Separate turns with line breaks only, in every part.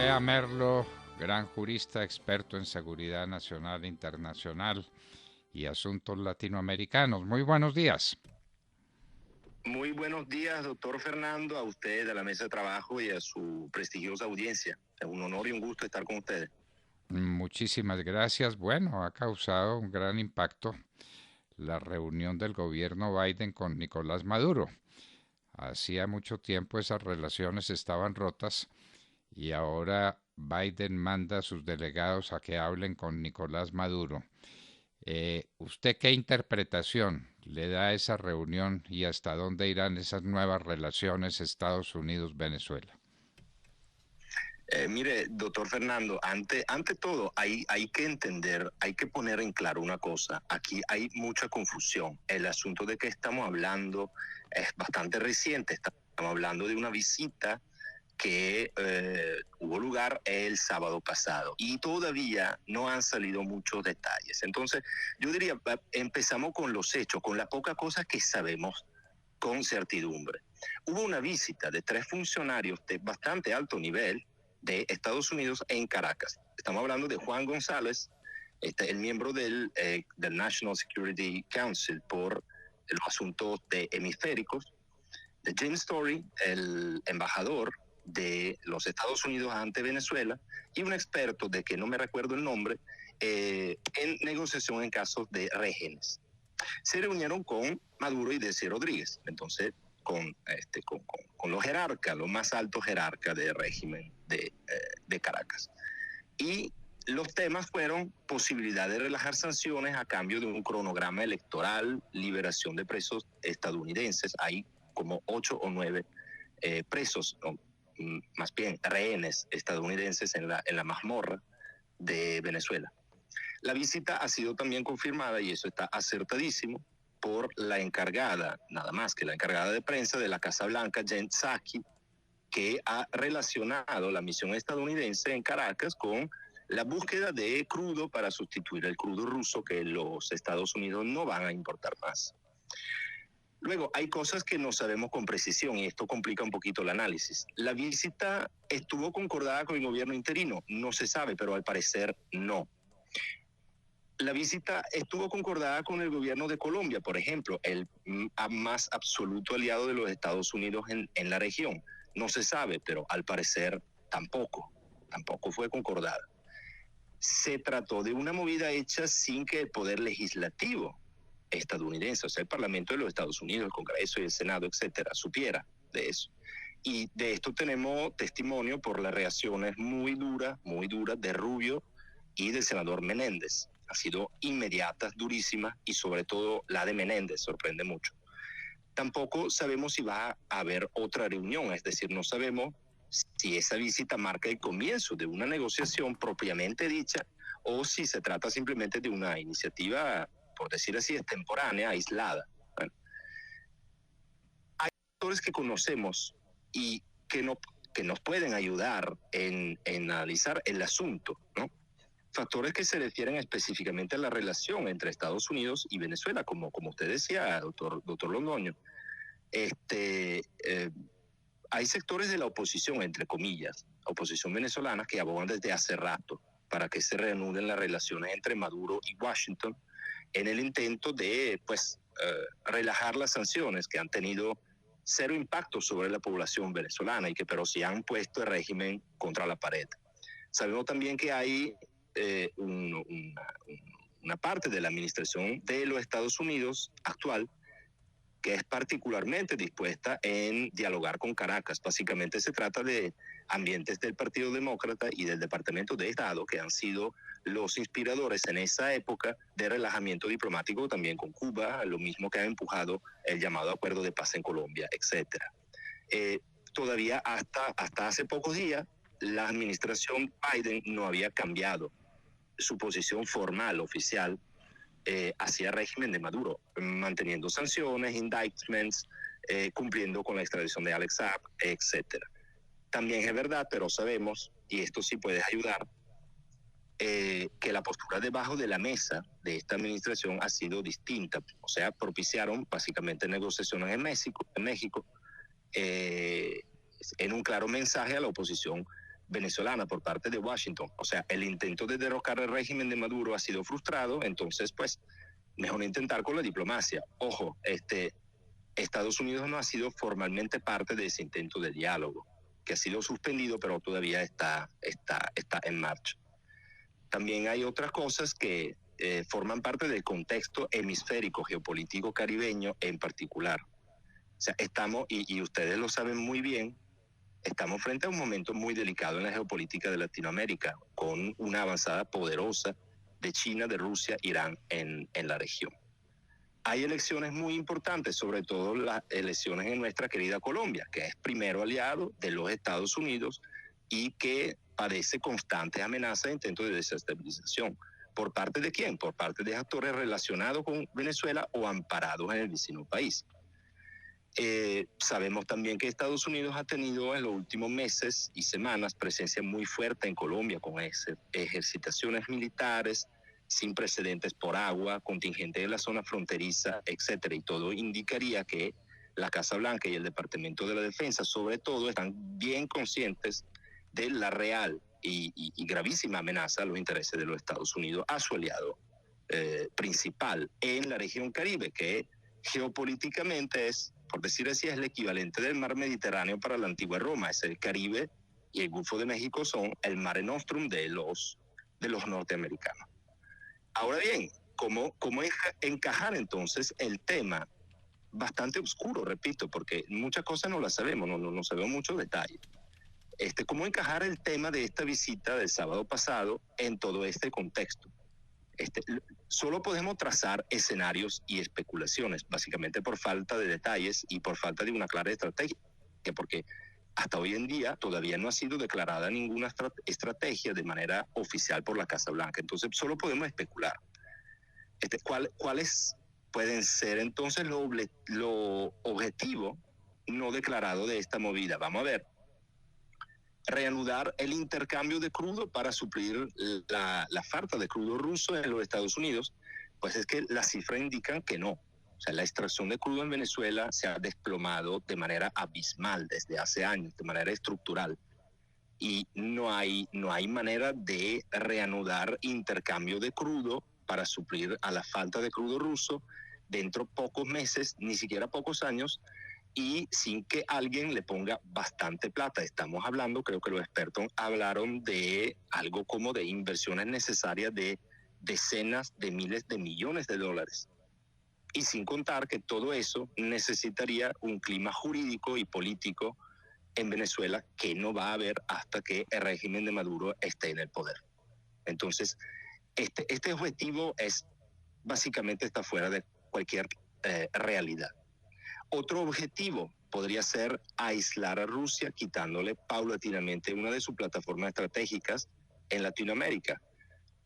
Andrea Merlo, gran jurista, experto en seguridad nacional e internacional y asuntos latinoamericanos. Muy buenos días.
Muy buenos días, doctor Fernando, a usted, a la mesa de trabajo y a su prestigiosa audiencia. Es un honor y un gusto estar con ustedes.
Muchísimas gracias. Bueno, ha causado un gran impacto la reunión del gobierno Biden con Nicolás Maduro. Hacía mucho tiempo esas relaciones estaban rotas y ahora Biden manda a sus delegados a que hablen con Nicolás Maduro. ¿Usted qué interpretación le da a esa reunión y hasta dónde irán esas nuevas relaciones Estados Unidos-Venezuela?
Mire, doctor Fernando, ante todo hay que entender, hay que poner en claro una cosa. Aquí hay mucha confusión. El asunto de que estamos hablando es bastante reciente. Estamos hablando de una visita que hubo lugar el sábado pasado y todavía no han salido muchos detalles. Entonces, yo diría, empezamos con los hechos, con las pocas cosas que sabemos con certidumbre. Hubo una visita de 3 funcionarios de bastante alto nivel de Estados Unidos en Caracas. Estamos hablando de Juan González, el miembro del National Security Council por los asuntos de hemisféricos, de James Story, el embajador de los Estados Unidos ante Venezuela, y un experto de que no me recuerdo el nombre, en negociación en casos de régenes. Se reunieron con Maduro y Desi Rodríguez, entonces con los jerarcas, los más altos jerarcas del régimen de Caracas. Y los temas fueron posibilidad de relajar sanciones a cambio de un cronograma electoral, liberación de presos estadounidenses. Hay como 8 o 9 presos, no, más bien rehenes estadounidenses en la mazmorra de Venezuela. La visita ha sido también confirmada, y eso está acertadísimo, por la encargada, nada más que la encargada de prensa de la Casa Blanca, Jen Psaki, que ha relacionado la misión estadounidense en Caracas con la búsqueda de crudo para sustituir el crudo ruso que los Estados Unidos no van a importar más. Luego, hay cosas que no sabemos con precisión y esto complica un poquito el análisis. La visita estuvo concordada con el gobierno interino, no se sabe, pero al parecer no. La visita estuvo concordada con el gobierno de Colombia, por ejemplo, el más absoluto aliado de los Estados Unidos en la región. No se sabe, pero al parecer tampoco fue concordada. Se trató de una movida hecha sin que el poder legislativo estadounidense, o sea, el Parlamento de los Estados Unidos, el Congreso y el Senado, etcétera, supiera de eso. Y de esto tenemos testimonio por las reacciones muy duras de Rubio y del senador Menéndez. Han sido inmediatas, durísimas, y sobre todo la de Menéndez sorprende mucho. Tampoco sabemos si va a haber otra reunión, es decir, no sabemos si esa visita marca el comienzo de una negociación propiamente dicha o si se trata simplemente de una iniciativa, por decir así, extemporánea, aislada. Bueno, hay factores que conocemos y que nos pueden ayudar en analizar el asunto, ¿no? Factores que se refieren específicamente a la relación entre Estados Unidos y Venezuela, como usted decía, doctor Londoño. Hay sectores de la oposición, entre comillas, oposición venezolana, que abogan desde hace rato para que se reanuden las relaciones entre Maduro y Washington en el intento de, relajar las sanciones que han tenido cero impacto sobre la población venezolana y que pero sí han puesto el régimen contra la pared. Sabemos también que hay una parte de la administración de los Estados Unidos actual que es particularmente dispuesta en dialogar con Caracas. Básicamente se trata de ambientes del Partido Demócrata y del Departamento de Estado que han sido los inspiradores en esa época de relajamiento diplomático también con Cuba, lo mismo que ha empujado el llamado Acuerdo de Paz en Colombia, etc. Todavía hasta hace pocos días la administración Biden no había cambiado su posición formal, oficial, hacia el régimen de Maduro, manteniendo sanciones, indictments, cumpliendo con la extradición de Alex Saab, etc. También es verdad, pero sabemos, y esto sí puede ayudar, que la postura debajo de la mesa de esta administración ha sido distinta. O sea, propiciaron básicamente negociaciones en México, en un claro mensaje a la oposición venezolana por parte de Washington. O sea, el intento de derrocar el régimen de Maduro ha sido frustrado, entonces pues mejor intentar con la diplomacia. Ojo, Estados Unidos no ha sido formalmente parte de ese intento de diálogo, que ha sido suspendido, pero todavía está en marcha. También hay otras cosas que forman parte del contexto hemisférico geopolítico caribeño en particular. O sea, estamos, y ustedes lo saben muy bien, estamos frente a un momento muy delicado en la geopolítica de Latinoamérica, con una avanzada poderosa de China, de Rusia, Irán en la región. Hay elecciones muy importantes, sobre todo las elecciones en nuestra querida Colombia, que es primero aliado de los Estados Unidos y que padece constantes amenazas e intentos de desestabilización. ¿Por parte de quién? Por parte de actores relacionados con Venezuela o amparados en el vecino país. Sabemos también que Estados Unidos ha tenido en los últimos meses y semanas presencia muy fuerte en Colombia con ejercitaciones militares sin precedentes por agua, contingente en la zona fronteriza, etcétera. Y todo indicaría que la Casa Blanca y el Departamento de la Defensa, sobre todo, están bien conscientes de la real y gravísima amenaza a los intereses de los Estados Unidos, a su aliado principal en la región Caribe, que geopolíticamente es, por decir así, es el equivalente del mar Mediterráneo para la antigua Roma. Es el Caribe y el Golfo de México son el Mare Nostrum de los norteamericanos. Ahora bien, ¿cómo encajar entonces el tema? Bastante oscuro, repito, porque muchas cosas no las sabemos, no sabemos muchos detalles. ¿Cómo encajar el tema de esta visita del sábado pasado en todo este contexto? Solo podemos trazar escenarios y especulaciones, básicamente por falta de detalles y por falta de una clara estrategia, porque hasta hoy en día todavía no ha sido declarada ninguna estrategia de manera oficial por la Casa Blanca. Entonces solo podemos especular. ¿Cuáles pueden ser entonces lo objetivo no declarado de esta movida? Vamos a ver. Reanudar el intercambio de crudo para suplir la falta de crudo ruso en los Estados Unidos, pues es que las cifras indican que no. O sea, la extracción de crudo en Venezuela se ha desplomado de manera abismal desde hace años, de manera estructural. Y no hay manera de reanudar intercambio de crudo para suplir a la falta de crudo ruso dentro de pocos meses, ni siquiera pocos años, y sin que alguien le ponga bastante plata. Estamos hablando, creo que los expertos hablaron de algo como de inversiones necesarias de decenas de miles de millones de dólares. Y sin contar que todo eso necesitaría un clima jurídico y político en Venezuela que no va a haber hasta que el régimen de Maduro esté en el poder. Entonces, este objetivo básicamente está fuera de cualquier realidad. Otro objetivo podría ser aislar a Rusia, quitándole paulatinamente una de sus plataformas estratégicas en Latinoamérica.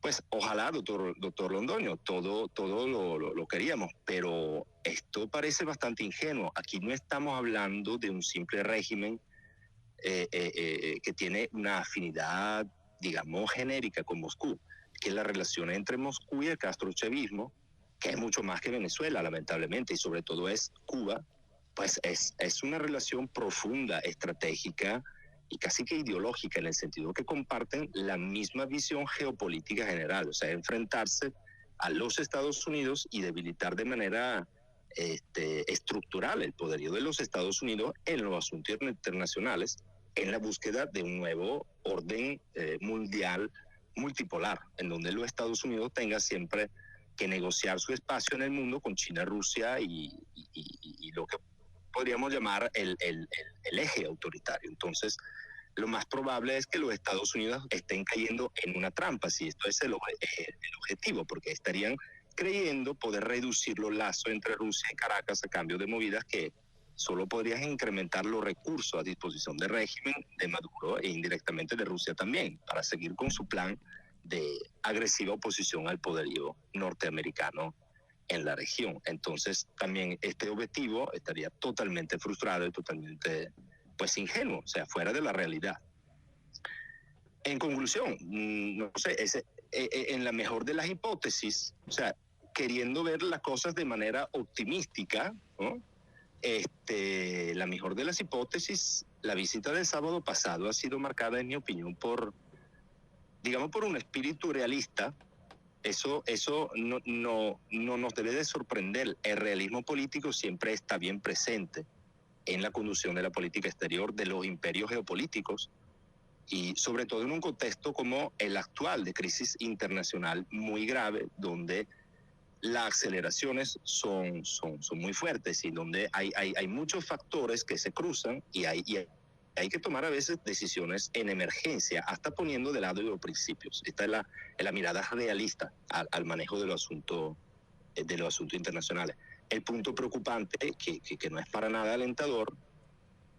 Pues ojalá, doctor Londoño, todo lo queríamos, pero esto parece bastante ingenuo. Aquí no estamos hablando de un simple régimen que tiene una afinidad, digamos, genérica con Moscú, que la relación entre Moscú y el castrochavismo, que es mucho más que Venezuela, lamentablemente, y sobre todo es Cuba, pues es una relación profunda, estratégica y casi que ideológica, en el sentido que comparten la misma visión geopolítica general, o sea, enfrentarse a los Estados Unidos y debilitar de manera estructural el poderío de los Estados Unidos en los asuntos internacionales, en la búsqueda de un nuevo orden mundial multipolar, en donde los Estados Unidos tengan siempre que negociar su espacio en el mundo con China, Rusia y lo que podríamos llamar el eje autoritario. Entonces, lo más probable es que los Estados Unidos estén cayendo en una trampa, si esto es el objetivo, porque estarían creyendo poder reducir los lazos entre Rusia y Caracas a cambio de movidas que solo podrían incrementar los recursos a disposición del régimen de Maduro e indirectamente de Rusia también, para seguir con su plan de agresiva oposición al poderío norteamericano en la región. Entonces, también este objetivo estaría totalmente frustrado y totalmente, pues, ingenuo, o sea, fuera de la realidad. En conclusión, no sé, en la mejor de las hipótesis, o sea, queriendo ver las cosas de manera optimística, ¿no? la mejor de las hipótesis, la visita del sábado pasado ha sido marcada, en mi opinión, digamos, por un espíritu realista. Eso no nos debe de sorprender. El realismo político siempre está bien presente en la conducción de la política exterior de los imperios geopolíticos, y sobre todo en un contexto como el actual de crisis internacional muy grave, donde las aceleraciones son muy fuertes y donde hay muchos factores que se cruzan y hay que tomar a veces decisiones en emergencia, hasta poniendo de lado los principios. Esta es la mirada realista al manejo de los asuntos internacionales. El punto preocupante, que no es para nada alentador,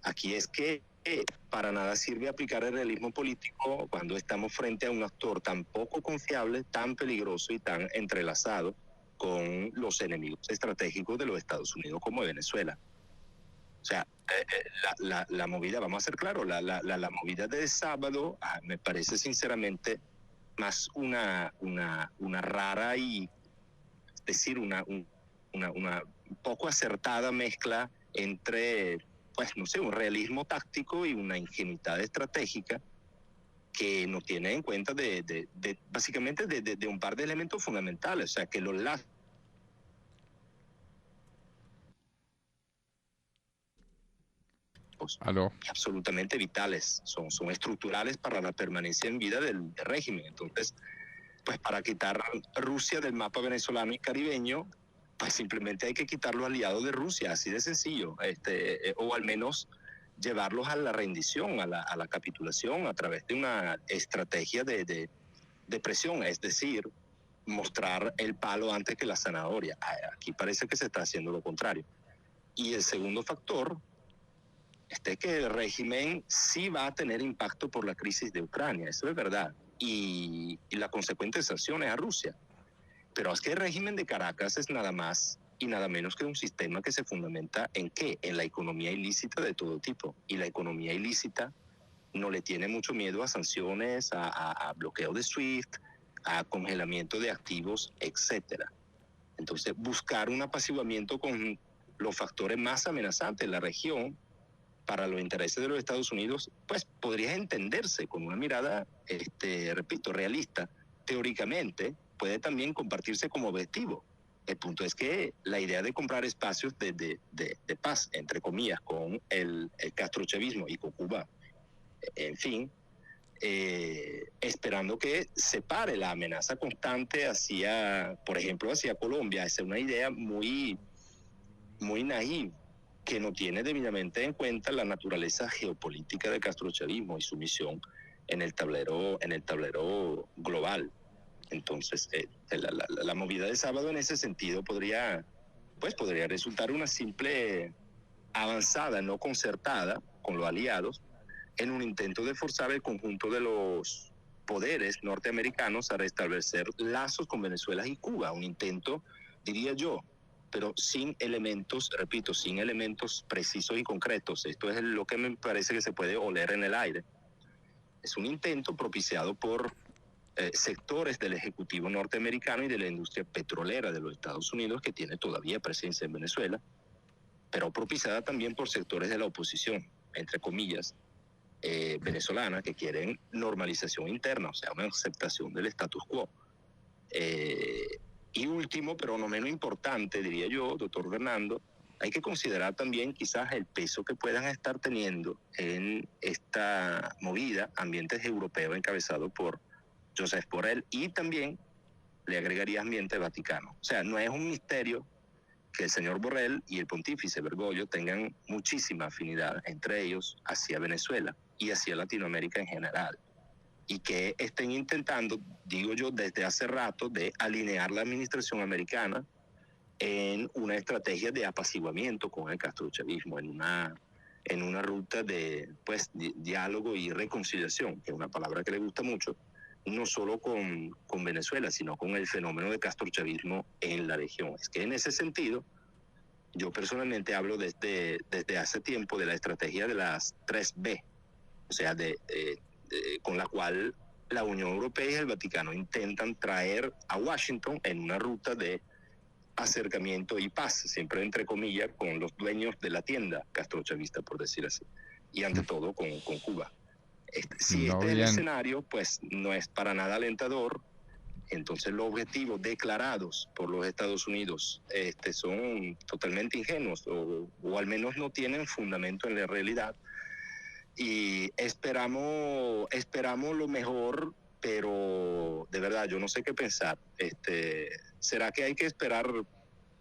aquí es que para nada sirve aplicar el realismo político cuando estamos frente a un actor tan poco confiable, tan peligroso y tan entrelazado con los enemigos estratégicos de los Estados Unidos como Venezuela. O sea, la movida, vamos a ser claros, la movida de sábado me parece sinceramente más una rara y, es decir, una poco acertada mezcla entre, pues no sé, un realismo táctico y una ingenuidad estratégica que no tiene en cuenta básicamente de un par de elementos fundamentales. O sea, que los lazos
¿Aló?
absolutamente vitales, son estructurales para la permanencia en vida del régimen. Entonces, pues para quitar Rusia del mapa venezolano y caribeño, pues simplemente hay que quitar los aliados de Rusia, así de sencillo, o al menos llevarlos a la rendición, a la capitulación, a través de una estrategia de presión, es decir, mostrar el palo antes que la zanahoria. Aquí parece que se está haciendo lo contrario. Y el segundo factor es que el régimen sí va a tener impacto por la crisis de Ucrania, eso es verdad, y las consecuentes sanciones a Rusia. Pero es que el régimen de Caracas es nada más y nada menos que un sistema que se fundamenta ¿en qué? En la economía ilícita de todo tipo. Y la economía ilícita no le tiene mucho miedo a sanciones, a bloqueo de SWIFT, a congelamiento de activos, etcétera. Entonces, buscar un apaciguamiento con los factores más amenazantes en la región para los intereses de los Estados Unidos, pues podría entenderse con una mirada, repito, realista. Teóricamente, puede también compartirse como objetivo. El punto es que la idea de comprar espacios de paz, entre comillas, con el castrochavismo y con Cuba, en fin, esperando que separe la amenaza constante hacia, por ejemplo, hacia Colombia, es una idea muy, muy naive, que no tiene debidamente en cuenta la naturaleza geopolítica del castrochavismo y su misión en el tablero global. Entonces, la movida de sábado en ese sentido podría resultar una simple avanzada no concertada con los aliados en un intento de forzar el conjunto de los poderes norteamericanos a restablecer lazos con Venezuela y Cuba. Un intento, diría yo, pero sin elementos, repito, sin elementos precisos y concretos. Esto es lo que me parece que se puede oler en el aire. Es un intento propiciado por sectores del Ejecutivo norteamericano y de la industria petrolera de los Estados Unidos, que tiene todavía presencia en Venezuela, pero propiciada también por sectores de la oposición, entre comillas, venezolana, que quieren normalización interna, o sea, una aceptación del status quo. Y último, pero no menos importante, diría yo, doctor Fernando, hay que considerar también quizás el peso que puedan estar teniendo en esta movida ambientes europeos encabezados por Josep Borrell, y también le agregaría ambiente vaticano. O sea, no es un misterio que el señor Borrell y el pontífice Bergoglio tengan muchísima afinidad entre ellos hacia Venezuela y hacia Latinoamérica en general, y que estén intentando, digo yo, desde hace rato, de alinear la administración americana en una estrategia de apaciguamiento con el castrochavismo, en una ruta de diálogo y reconciliación, que es una palabra que le gusta mucho, no solo con Venezuela, sino con el fenómeno de castrochavismo en la región. Es que en ese sentido, yo personalmente hablo desde hace tiempo de la estrategia de las 3B, o sea, con la cual la Unión Europea y el Vaticano intentan traer a Washington en una ruta de acercamiento y paz, siempre entre comillas, con los dueños de la tienda castrochavista, por decir así, y ante todo con Cuba. Si
No
este es el
bien,
escenario, pues no es para nada alentador. Entonces los objetivos declarados por los Estados Unidos son totalmente ingenuos o al menos no tienen fundamento en la realidad y esperamos lo mejor, pero de verdad yo no sé qué pensar. ¿Será que hay que esperar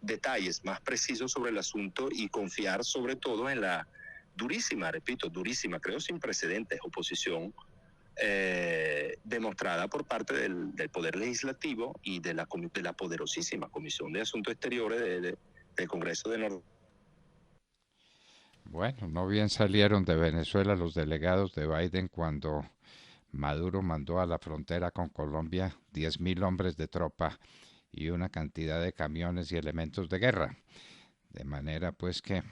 detalles más precisos sobre el asunto y confiar sobre todo en la durísima, repito, durísima, creo sin precedentes, oposición demostrada por parte del Poder Legislativo y de la poderosísima Comisión de Asuntos Exteriores del Congreso de Norte?
bueno, no bien salieron de Venezuela los delegados de Biden cuando Maduro mandó a la frontera con Colombia 10.000 hombres de tropa y una cantidad de camiones y elementos de guerra. De manera pues que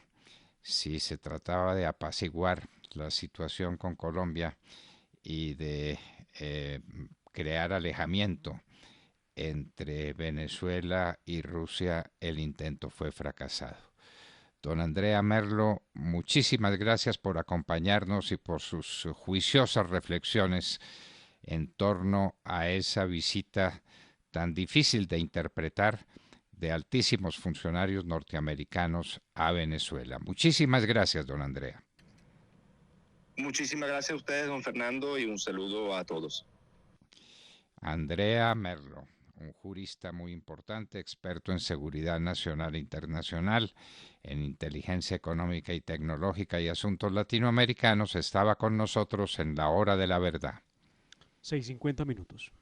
si se trataba de apaciguar la situación con Colombia y de crear alejamiento entre Venezuela y Rusia, el intento fue fracasado. Don Andrea Merlo, muchísimas gracias por acompañarnos y por sus juiciosas reflexiones en torno a esa visita tan difícil de interpretar de altísimos funcionarios norteamericanos a Venezuela. Muchísimas gracias, don Andrea.
Muchísimas gracias a ustedes, don Fernando, y un saludo a todos.
Andrea Merlo, un jurista muy importante, experto en seguridad nacional e internacional, en inteligencia económica y tecnológica y asuntos latinoamericanos, estaba con nosotros en la hora de la verdad.
6:50 minutos.